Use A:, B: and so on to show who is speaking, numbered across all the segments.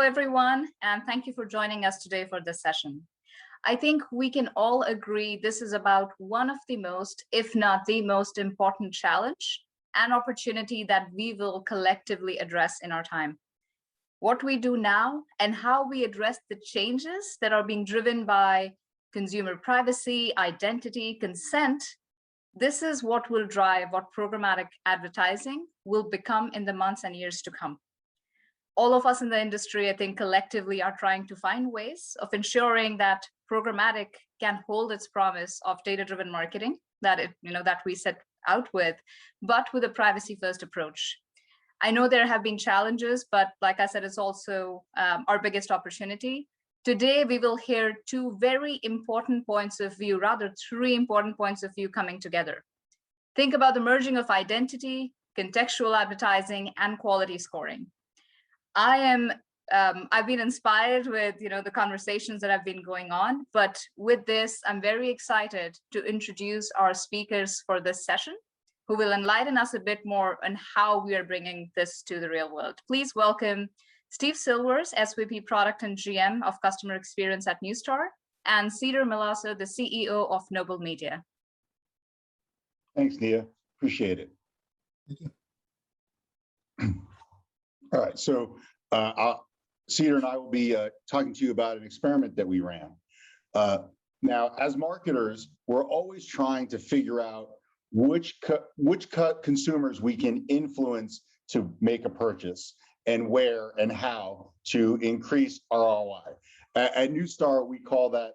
A: everyone, and thank you for joining us today for this session. I think we can all agree this is about one of the most, if not the most important challenge and opportunity that we will collectively address in our time. What we do now and how we address the changes that are being driven by consumer privacy, identity, consent, this is what will drive what programmatic advertising will become in the months and years to come. All of us in the industry, I think, collectively are trying to find ways of ensuring that programmatic can hold its promise of data-driven marketing that we set out with, but with a privacy-first approach. I know there have been challenges, but like I said, it's also our biggest opportunity. Today, we will hear two very important points of view, rather three important points of view coming together. Think about the merging of identity, contextual advertising, and quality scoring. I've been inspired with the conversations that have been going on, but with this, I'm very excited to introduce our speakers for this session, who will enlighten us a bit more on how we are bringing this to the real world. Please welcome Steve Silvers, SVP Product and GM of Customer Experience at Neustar, and Cedar Milazzo, the CEO of Nobl Media.
B: Thanks, Neha. Appreciate it.
C: Thank you.
B: All right, so Cedar and I will be talking to you about an experiment that we ran. Now, as marketers, we're always trying to figure out which consumers we can influence to make a purchase and where and how to increase our ROI. At Neustar, we call that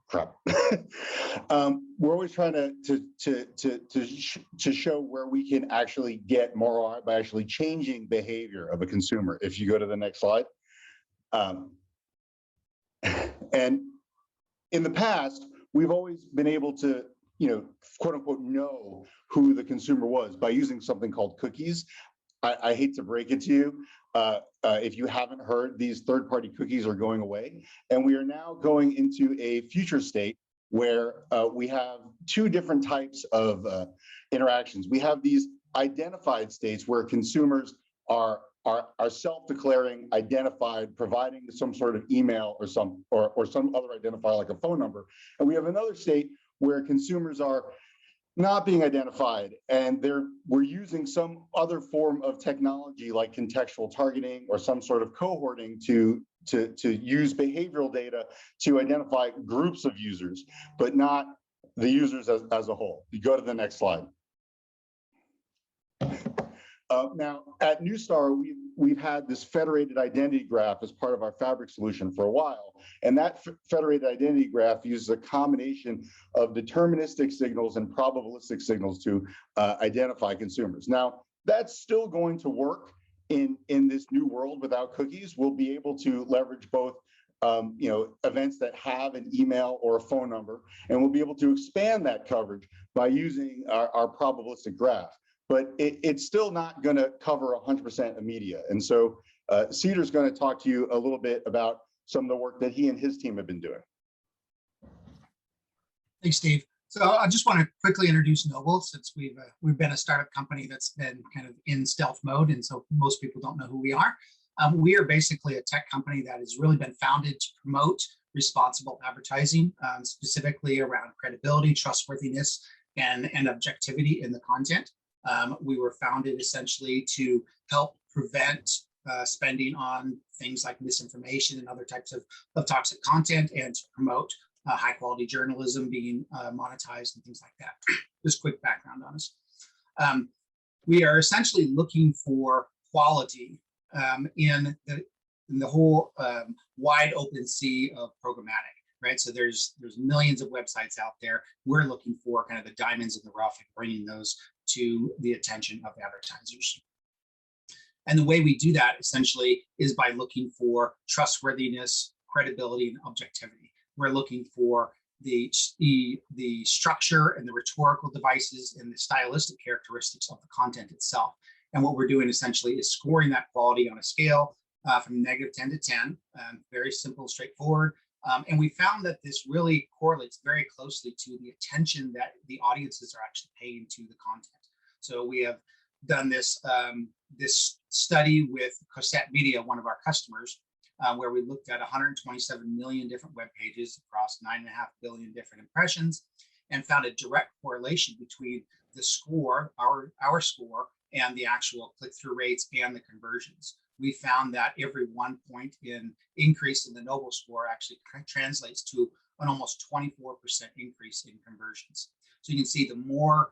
B: crap. We're always trying to show where we can actually get more ROI by actually changing behavior of a consumer. If you go to the next slide. And in the past, we've always been able to, quote unquote, know who the consumer was by using something called cookies. I hate to break it to you. If you haven't heard, these third-party cookies are going away. And we are now going into a future state where we have two different types of interactions. We have these identified states where consumers are self-declaring, identified, providing some sort of email or some other identifier like a phone number. And we have another state where consumers are not being identified, and we're using some other form of technology like contextual targeting or some sort of cohorting to use behavioral data to identify groups of users, but not the users as a whole. You go to the next slide. Now, at Neustar, we've had this federated identity graph as part of our Fabric solution for a while, and that federated identity graph uses a combination of deterministic signals and probabilistic signals to identify consumers. Now, that's still going to work in this new world without cookies. We'll be able to leverage both events that have an email or a phone number, and we'll be able to expand that coverage by using our probabilistic graph. But it's still not going to cover 100% of media. And so Cedar's going to talk to you a little bit about some of the work that he and his team have been doing.
C: Thanks, Steve. So I just want to quickly introduce Nobl, since we've been a startup company that's been kind of in stealth mode, and so most people don't know who we are. We are basically a tech company that has really been founded to promote responsible advertising, specifically around credibility, trustworthiness, and objectivity in the content. We were founded essentially to help prevent spending on things like misinformation and other types of toxic content, and to promote high quality journalism being monetized and things like that. Just quick background on us. We are essentially looking for quality in the whole wide open sea of programmatic. Right, so there's millions of websites out there. We're looking for kind of the diamonds in the rough and bringing those to the attention of advertisers. And the way we do that essentially is by looking for trustworthiness, credibility, and objectivity. We're looking for the structure and the rhetorical devices and the stylistic characteristics of the content itself. And what we're doing essentially is scoring that quality on a scale from -10 to 10, very simple, straightforward. And we found that this really correlates very closely to the attention that the audiences are actually paying to the content. So we have done this this study with Cosette Media, one of our customers, where we looked at 127 million different web pages across 9.5 billion different impressions, and found a direct correlation between the score, our score, and the actual click-through rates and the conversions. We found that every 1 point in increase in the Nobl score actually translates to an almost 24% increase in conversions. So you can see the more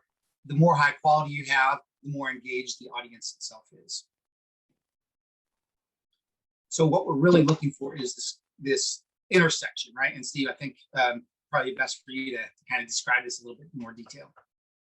C: high quality you have, the more engaged the audience itself is. So what we're really looking for is this intersection, right? And Steve, I think probably best for you to kind of describe this a little bit more detail.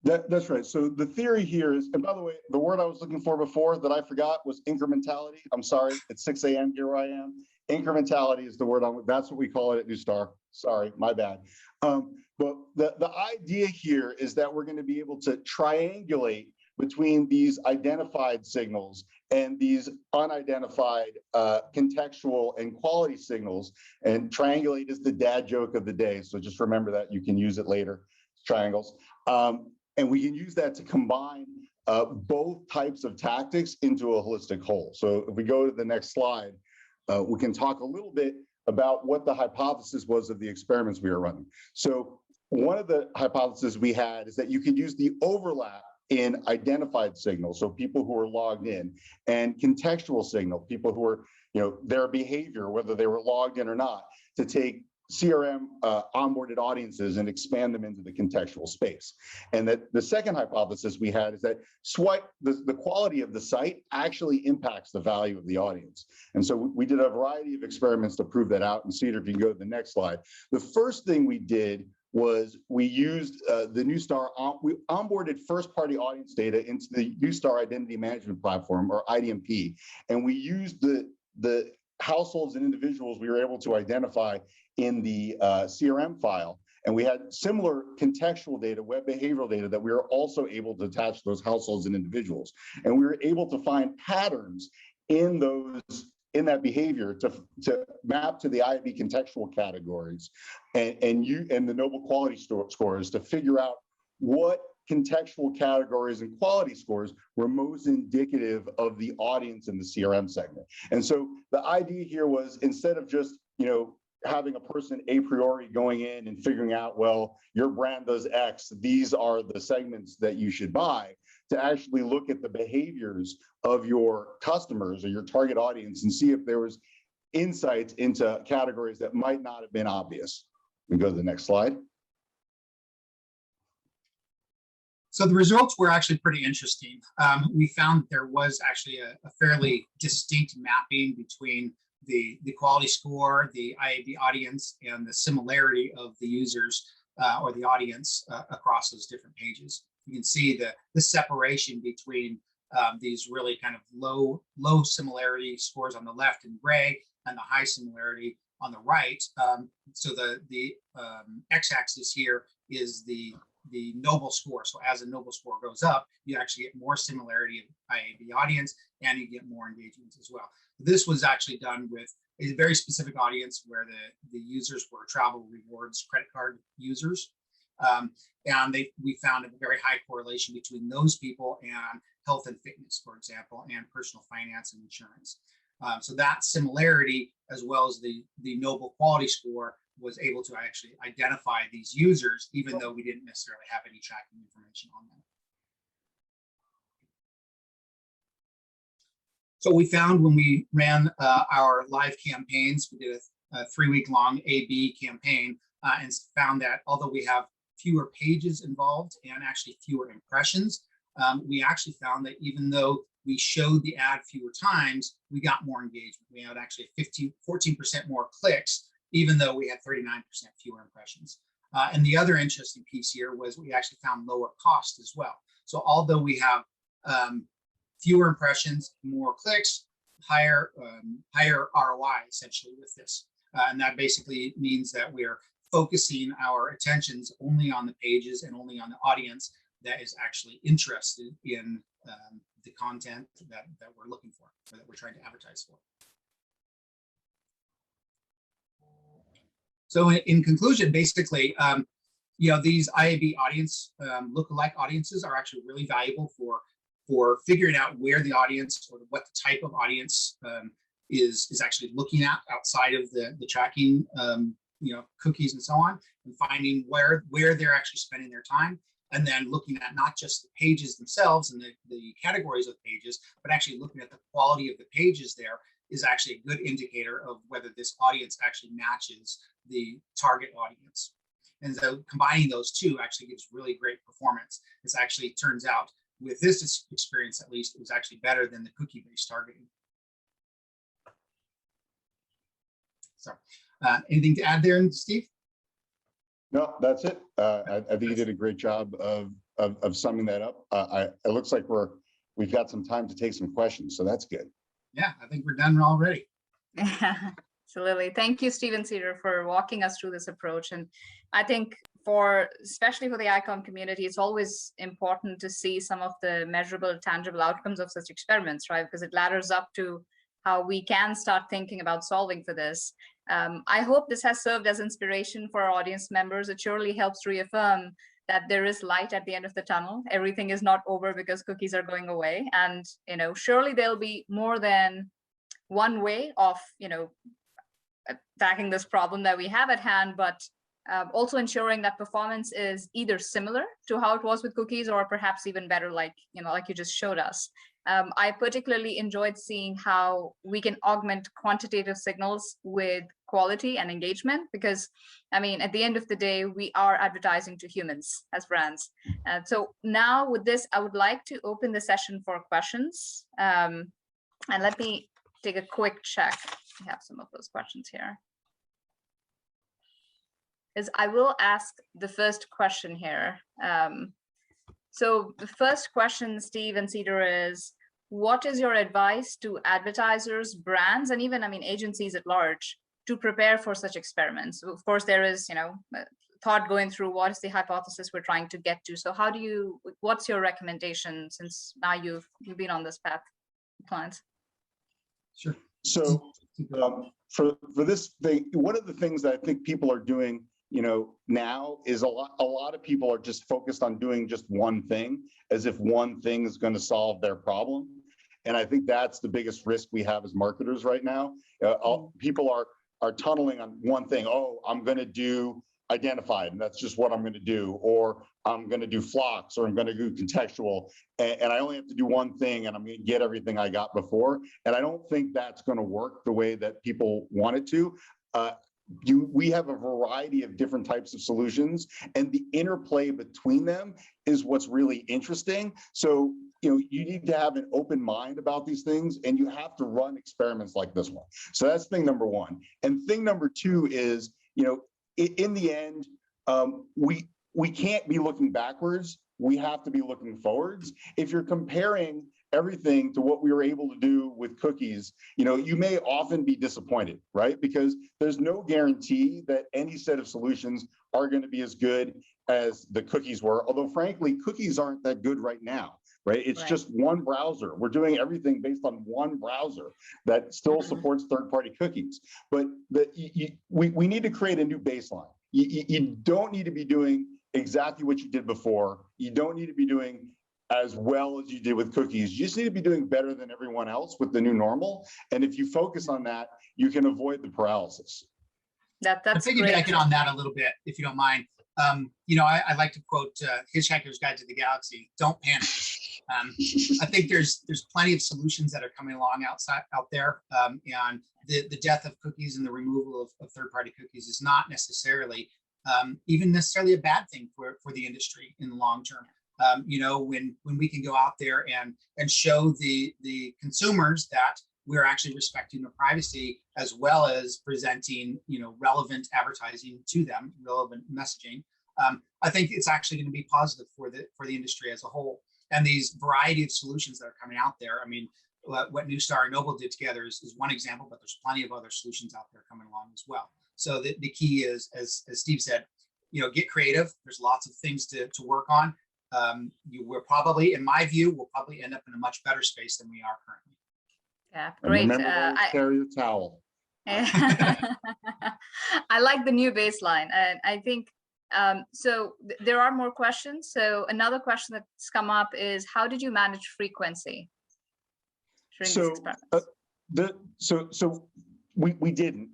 B: That's right. So the theory here is, and by the way, the word I was looking for before that I forgot was incrementality. I'm sorry, it's 6 a.m. Here I am. Incrementality is the word that's what we call it at Neustar. Sorry, my bad. But the idea here is that we're going to be able to triangulate between these identified signals and these unidentified contextual and quality signals. And triangulate is the dad joke of the day. So just remember that. You can use it later, triangles. And we can use that to combine both types of tactics into a holistic whole. So if we go to the next slide, we can talk a little bit about what the hypothesis was of the experiments we were running. So one of the hypotheses we had is that you could use the overlap in identified signals, so people who are logged in, and contextual signal, people who are, their behavior, whether they were logged in or not, to take CRM onboarded audiences and expand them into the contextual space. And that the second hypothesis we had is that the quality of the site actually impacts the value of the audience. And so we did a variety of experiments to prove that out. And Cedar, if you can go to the next slide. The first thing we did was we used the Neustar, we onboarded first-party audience data into the Neustar Identity Management Platform, or IDMP, and we used the households and individuals we were able to identify in the CRM file, and we had similar contextual data, web behavioral data, that we were also able to attach to those households and individuals, and we were able to find patterns in that behavior to map to the IAB contextual categories and the Nobl quality scores to figure out what contextual categories and quality scores were most indicative of the audience in the CRM segment. And so the idea here was, instead of just, having a person a priori going in and figuring out, well, your brand does X, these are the segments that you should buy, to actually look at the behaviors of your customers or your target audience and see if there was insights into categories that might not have been obvious. We go to the next slide.
C: So the results were actually pretty interesting. We found there was actually a fairly distinct mapping between the quality score, the IAB audience, and the similarity of the users or the audience across those different pages. You can see the separation between these really kind of low similarity scores on the left in gray and the high similarity on the right. So the x-axis here is the Nobl score. So as a Nobl score goes up, you actually get more similarity of IAB audience, and you get more engagement as well. This was actually done with a very specific audience where the users were travel rewards credit card users. And we found a very high correlation between those people and health and fitness, for example, and personal finance and insurance. So that similarity, as well as the Nobl quality score, was able to actually identify these users, even though we didn't necessarily have any tracking information on them. So we found when we ran our live campaigns, we did a 3-week-long A/B campaign, and found that although we have fewer pages involved and actually fewer impressions, we actually found that even though we showed the ad fewer times, we got more engagement. We had actually 14% more clicks, even though we had 39% fewer impressions. And the other interesting piece here was we actually found lower cost as well. So although we have fewer impressions, more clicks, higher ROI essentially with this. And that basically means that we're focusing our attentions only on the pages and only on the audience that is actually interested in the content that we're looking for, or that we're trying to advertise for. So in conclusion, basically, these IAB audience lookalike audiences are actually really valuable for for figuring out where the audience or what the type of audience is actually looking at outside of the tracking, cookies and so on, and finding where they're actually spending their time. And then looking at not just the pages themselves and the categories of pages, but actually looking at the quality of the pages there is actually a good indicator of whether this audience actually matches the target audience. And so combining those two actually gives really great performance. This actually turns out, with this experience at least, it was actually better than the cookie-based targeting. So anything to add there, Steve?
B: No, that's it. I think you did a great job of summing that up. It looks like we've got some time to take some questions, so that's good.
C: Yeah, I think we're done already.
A: Absolutely. Thank you, Steve and Cedar, for walking us through this approach. And I think especially for the ICOM community, it's always important to see some of the measurable, tangible outcomes of such experiments, right? Because it ladders up to how we can start thinking about solving for this. I hope this has served as inspiration for our audience members. It surely helps reaffirm that there is light at the end of the tunnel. Everything is not over because cookies are going away. And, surely there'll be more than one way of, attacking this problem that we have at hand, but also ensuring that performance is either similar to how it was with cookies or perhaps even better, like you just showed us. I particularly enjoyed seeing how we can augment quantitative signals with quality and engagement, because, at the end of the day, we are advertising to humans as brands. So now with this, I would like to open the session for questions. And let me take a quick check. I have some of those questions here. I will ask the first question here. So the first question, Steve and Cedar, is what is your advice to advertisers, brands, and even, agencies at large to prepare for such experiments? Of course, there is, thought going through what is the hypothesis we're trying to get to. So what's your recommendation, since now you've been on this path, clients?
C: Sure.
B: So for this thing, one of the things that I think people are doing now is a lot of people are just focused on doing just one thing, as if one thing is going to solve their problem. And I think that's the biggest risk we have as marketers right now. People are tunneling on one thing. Oh, I'm going to do identified, and that's just what I'm going to do. Or I'm going to do flocks, or I'm going to do contextual. And I only have to do one thing, and I'm going to get everything I got before. And I don't think that's going to work the way that people want it to. We have a variety of different types of solutions, and the interplay between them is what's really interesting. So, you need to have an open mind about these things, and you have to run experiments like this one. So that's thing number one. And thing number two is, in the end, we can't be looking backwards. We have to be looking forwards. If you're comparing everything to what we were able to do with cookies, you may often be disappointed, right? Because there's no guarantee that any set of solutions are going to be as good as the cookies were. Although frankly, cookies aren't that good right now, right? It's just one browser. We're doing everything based on one browser that still supports third-party cookies. But we need to create a new baseline. You don't need to be doing exactly what you did before. You don't need to be doing as well as you did with cookies. You just need to be doing better than everyone else with the new normal. And if you focus on that, you can avoid the paralysis.
A: That's
C: piggybacking on that a little bit, if you don't mind. I like to quote Hitchhiker's Guide to the Galaxy: "Don't panic." I think there's plenty of solutions that are coming along out there, and the death of cookies and the removal of third-party cookies is not necessarily even necessarily a bad thing for the industry in the long term. When we can go out there and show the consumers that we're actually respecting their privacy, as well as presenting, relevant advertising to them, relevant messaging, I think it's actually going to be positive for the industry as a whole. And these variety of solutions that are coming out there, what Neustar and Nobl did together is one example, but there's plenty of other solutions out there coming along as well. So the key is, as Steve said, get creative. There's lots of things to work on. We're probably, in my view, we'll probably end up in a much better space than we are currently.
A: Yeah, great.
B: Remember to carry your towel.
A: I like the new baseline. And I think So there are more questions. So another question that's come up is, how did you manage frequency during these experiments?
B: We didn't.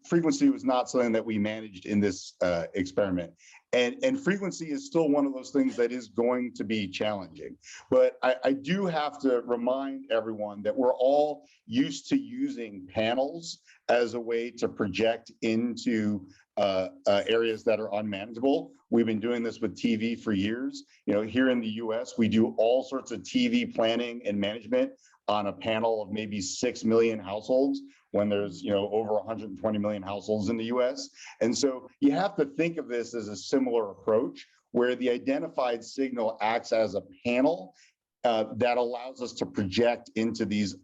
B: Frequency was not something that we managed in this experiment, and frequency is still one of those things that is going to be challenging. But I do have to remind everyone that we're all used to using panels as a way to project into areas that are unmanageable. We've been doing this with TV for years. Here in the US, we do all sorts of TV planning and management on a panel of maybe 6 million households when there's over 120 million households in the US. And so you have to think of this as a similar approach where the identified signal acts as a panel that allows us to project into these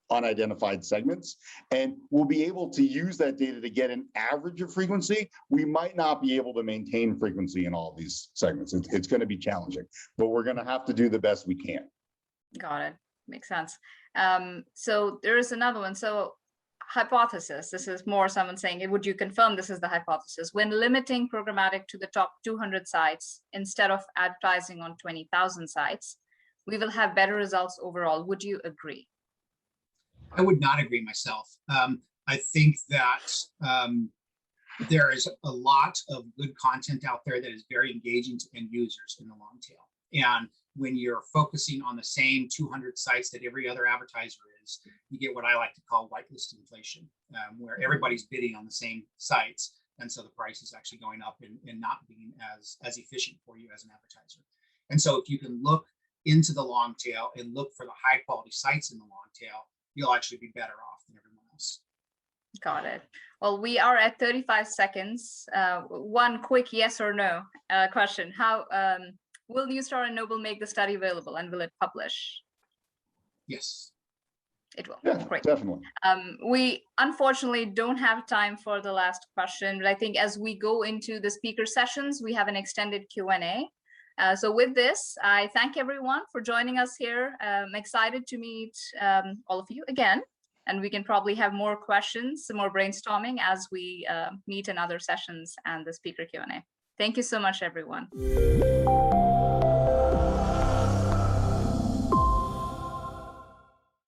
B: unidentified segments. And we'll be able to use that data to get an average of frequency. We might not be able to maintain frequency in all of these segments. It's going to be challenging, but we're going to have to do the best we can.
A: Got it. Makes sense. So there is another one. So hypothesis, this is more someone saying, would you confirm this is the hypothesis? When limiting programmatic to the top 200 sites instead of advertising on 20,000 sites, we will have better results overall. Would you agree?
C: I would not agree myself. I think that there is a lot of good content out there that is very engaging to end users in the long tail. And when you're focusing on the same 200 sites that every other advertiser is, you get what I like to call whitelist inflation, where everybody's bidding on the same sites. And so the price is actually going up and not being as efficient for you as an advertiser. And so if you can look into the long tail and look for the high quality sites in the long tail, you'll actually be better off than everyone else.
A: Got it. Well, we are at 35 seconds. One quick yes or no question. How will Neustar and Nobl make the study available, and will it publish?
C: Yes.
A: It will.
B: Yeah,
A: great.
B: Definitely.
A: We unfortunately don't have time for the last question, but I think as we go into the speaker sessions, we have an extended Q&A. So with this, I thank everyone for joining us here. I'm excited to meet all of you again, and we can probably have more questions, some more brainstorming as we meet in other sessions and the speaker Q&A. Thank you so much, everyone.